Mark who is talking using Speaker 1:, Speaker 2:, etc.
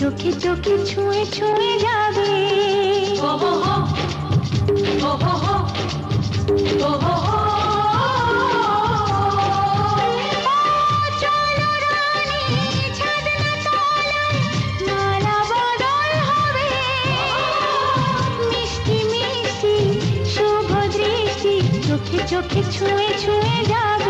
Speaker 1: চোখে চোখে ছুঁয়ে ছুঁয়ে যাবে। ও হো হো, ও হো হো, ও হো হো। চলো রানী ছাদনা তলায়, মালা বদল হবে। মিষ্টি মিষ্টি শুভ দৃষ্টি চোখে চোখে ছুঁয়ে ছুঁয়ে যাবে।